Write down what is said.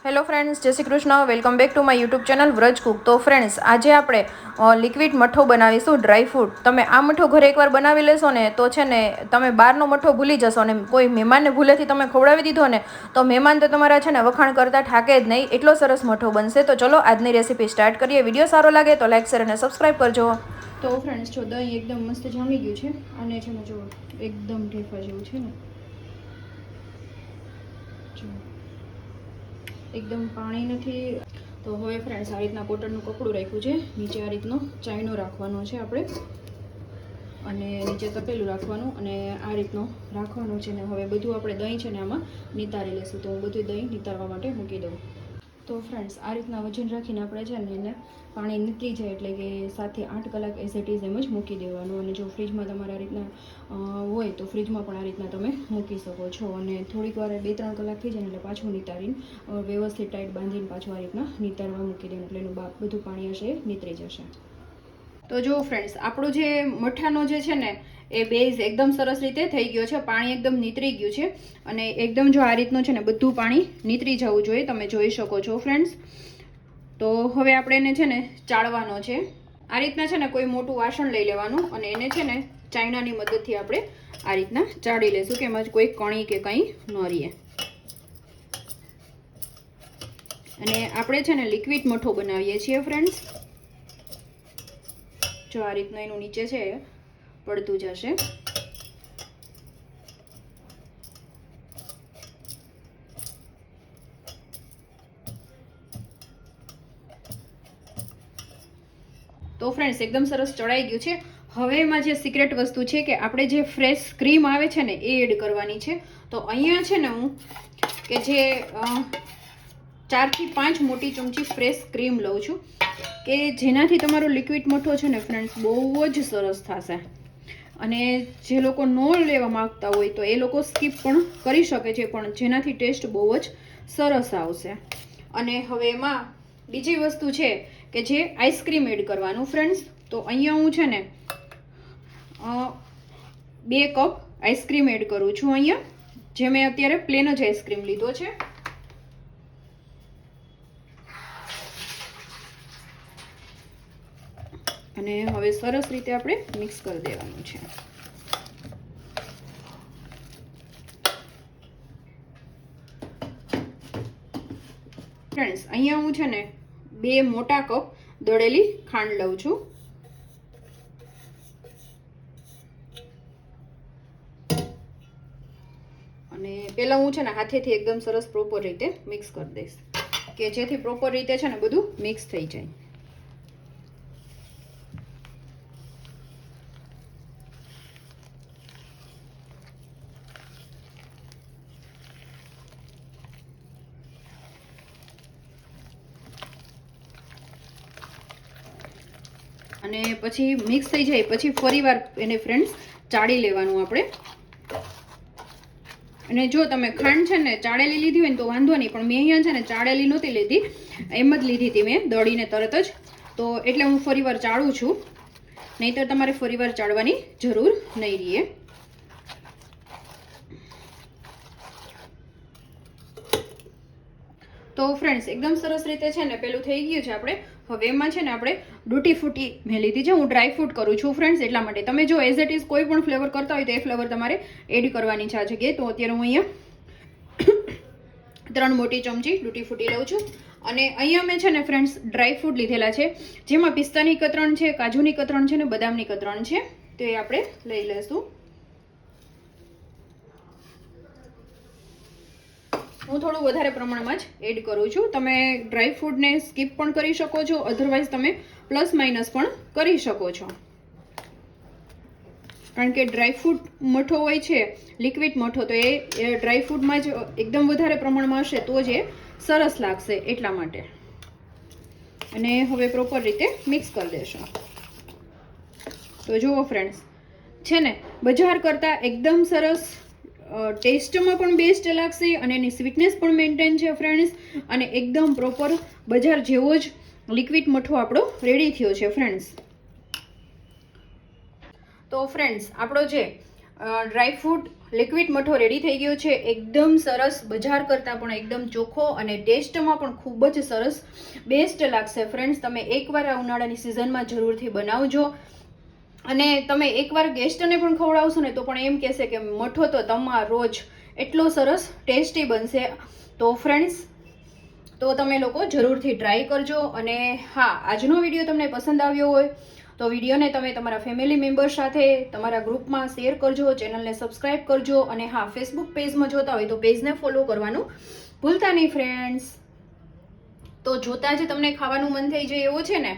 Hello friends, જય Shri Krishna. Welcome back to my YouTube channel Vraj Cook. તો friends, આજે આપણે લિક્વિડ મઠો બનાવીશું, ડ્રાય ફ્રૂટ. તમે આ મઠો ઘરે એકવાર બનાવી લેશો ને તો છે ને તમે બહારનો મઠો ભૂલી જશો. અને કોઈ મહેમાનને ભૂલેથી તમે ખવડાવી દીધો ને તો મહેમાન તો તમારા છે ને વખાણ કરતા થાકે જ નહીં, એટલો સરસ મઠો બનશે. તો ચલો આજની રેસીપી સ્ટાર્ટ કરીએ. વિડીયો સારો લાગે તો લાઈક, શેર અને સબસ્ક્રાઈબ કરજો. તો ફ્રેન્ડ્સ, જો દહીં એકદમ મસ્ત જામી ગયું છે અને છે ને જો એકદમ ઢેફા જેવું છે ને, એકદમ પાણી નથી. તો હવે ફ્રેન્ડ્સ, આ રીતના કોટનનું કપડું રાખ્યું છે, નીચે આ રીતનો ચાયનો રાખવાનો છે આપણે, અને નીચે તપેલું રાખવાનું અને આ રીતનો રાખવાનું છે. ને હવે બધું આપણે દહીં છે ને આમાં નિતારી લેશું. તો હું બધું દહીં નિતારવા માટે મૂકી દઉં. તો ફ્રેન્ડ્સ, આ રીતના વજન રાખીને આપણે છે ને એને પાણી નીકળી જાય એટલે કે 7 થી 8 કલાક એઝ ઇટ ઇઝ એમ જ મૂકી દેવાનું. અને જો ફ્રીજમાં તમારે આ રીતના હોય તો ફ્રીજમાં પણ આ રીતના તમે મૂકી શકો છો. અને થોડીક વાર 2-3 કલાક થઈ જાય એટલે પાછું નિતારીને વ્યવસ્થિત ટાઈટ બાંધીને પાછું આ રીતના નિતારવા મૂકી દેવાનું, એટલે એનું બધું પાણી હશે એ નીતરી જશે. તો જો ફ્રેન્ડ્સ, આપણો જે મઠાનો જે છે ને એ બેઝ એકદમ સરસ રીતે થઈ ગયો છે, પાણી એકદમ નીતરી ગયું છે. અને એકદમ જો આ રીતનું છે ને બધું પાણી નીતરી જવું જોઈએ, તમે જોઈ શકો છો ફ્રેન્ડ્સ. તો હવે આપણે એને છે ને ચાળવાનો છે. આ રીતના છે ને કોઈ મોટું વાસણ લઈ લેવાનું અને એને છે ને ચાયણાની મદદથી આપણે આ રીતના ચાળી લઈશું કે એમાં કોઈ કણી કે કંઈ ન રહે. અને આપણે છે ને લિક્વિડ મઠો બનાવીએ છીએ ફ્રેન્ડ્સ. જો આ રીતના એનું નીચે છે પડતું જશે. તો ફ્રેન્ડ્સ, એકદમ સરસ ચડાઈ ગયું છે. હવે એમાં જે સિક્રેટ વસ્તુ છે કે આપણે જે ફ્રેશ ક્રીમ આવે છે ને એ એડ કરવાની છે. તો અહીંયા છે ને હું કે જે 4 થી 5 મોટી ચમચી ફ્રેશ ક્રીમ લઉં છું, કે જેનાથી તમારો લિક્વિડ મઠો છે ને ફ્રેન્ડ્સ બહુ જ સરસ થશે. અને જે લોકો ન લેવા માંગતા હોય તો એ લોકો સ્કીપ પણ કરી શકે છે, પણ જેનાથી ટેસ્ટ બહુ જ સરસ આવશે. અને હવે એમાં બીજી વસ્તુ છે કે જે આઈસ્ક્રીમ એડ કરવાનું ફ્રેન્ડ્સ. તો અહીંયા હું છે ને 2 કપ આઈસ્ક્રીમ એડ કરું છું અહીંયા, જે મેં અત્યારે પ્લેન જ આઈસ્ક્રીમ લીધો છે. અને હવે સરસ રીતે આપણે મિક્સ કરી દેવાનું છે. ફ્રેન્ડ્સ, અહીંયા હું છે ને 2 મોટા કપ દળેલી ખાંડ લઉં છું. અને પહેલાં હું છે ને હાથેથી એકદમ સરસ પ્રોપર રીતે મિક્સ કરી દઈશ, કે જેથી પ્રોપર રીતે છે ને બધું મિક્સ થઈ જાય. અને પછી મિક્સ થઈ જાય પછી ફરીવાર એને ફ્રેન્ડ્સ ચાળી લેવાનું આપણે. અને જો તમે ખાંડ છે ને ચાળેલી લીધી હોય ને તો વાંધો નહીં, પણ મેં અહીંયા છે ને ચાળેલી નહોતી લીધી, એમ જ લીધી હતી મેં દળીને તરત જ. તો એટલે હું ફરીવાર ચાળું છું, નહીંતર તમારે ફરીવાર ચાળવાની જરૂર નહીં રહે. તો ફ્રેન્ડ્સ, એકદમ સરસ રીતે છે ને પેલું થઈ ગયું છે આપણે. હવે એમાં છે ને આપણે ડૂટી ફૂટી મેં લીધી છે. હું ડ્રાય ફ્રૂટ કરું છું ફ્રેન્ડ્સ, એટલા માટે. તમે જો એઝ ઇટ ઇઝ કોઈ પણ ફ્લેવર કરતા હોય તો એ ફ્લેવર તમારે એડ કરવાની છે આ જગ્યાએ. તો અત્યારે હું અહીંયા 3 મોટી ચમચી ડૂટી ફૂટી લઉં છું. અને અહીંયા મેં છે ને ફ્રેન્ડ્સ ડ્રાય ફ્રૂટ લીધેલા છે, જેમાં પિસ્તાની કતરણ છે, કાજુની કતરણ છે ને બદામની કતરણ છે. તો એ આપણે લઈ લઈશું. હું થોડું વધારે પ્રમાણમાં જ એડ કરું છું. તમે ડ્રાય ફ્રૂટને સ્કીપ પણ કરી શકો છો, અધરવાઇઝ તમે પ્લસ માઇનસ પણ કરી શકો છો. કારણ કે ડ્રાય ફ્રૂટ મઠો હોય છે, લિક્વિડ મઠો, તો એ ડ્રાય ફ્રૂટમાં જ એકદમ વધારે પ્રમાણમાં હશે તો જ એ સરસ લાગશે, એટલા માટે. અને હવે પ્રોપર રીતે મિક્સ કરી દેશો. તો જુઓ ફ્રેન્ડ્સ, છે ને બજાર કરતાં એકદમ સરસ ટેસ્ટમાં પણ બેસ્ટ લાગશે અને એની સ્વીટનેસ પણ મેન્ટેન છે ફ્રેન્ડ્સ. અને એકદમ પ્રોપર બજાર જેવો જ લિક્વિડ મઠો આપણો રેડી થયો છે ફ્રેન્ડ્સ. તો ફ્રેન્ડ્સ, આપણો જે ડ્રાય ફ્રૂટ લિક્વિડ મઠો રેડી થઈ ગયો છે. એકદમ સરસ, બજાર કરતાં પણ એકદમ ચોખ્ખો અને ટેસ્ટમાં પણ ખૂબ જ સરસ બેસ્ટ લાગશે ફ્રેન્ડ્સ. તમે એકવાર આ ઉનાળાની સિઝનમાં જરૂરથી બનાવજો અને તમે એકવાર ગેસ્ટને પણ ખવડાવશો ને તો પણ એમ કહેશે કે મઠો તો તમારો જ, એટલો સરસ ટેસ્ટી બનશે. તો ફ્રેન્ડ્સ, તો તમે લોકો જરૂરથી ટ્રાય કરજો. અને હા, આજનો વિડીયો તમને પસંદ આવ્યો હોય તો વિડીયોને તમે તમારા ફેમિલી મેમ્બર સાથે તમારા ગ્રુપમાં શેર કરજો, ચેનલને સબસ્ક્રાઇબ કરજો. અને હા, ફેસબુક પેજમાં જોતા હોય તો પેજને ફોલો કરવાનું ભૂલતા નહીં ફ્રેન્ડ્સ. તો જોતા જ તમને ખાવાનું મન થઈ જાય એવો છે ને,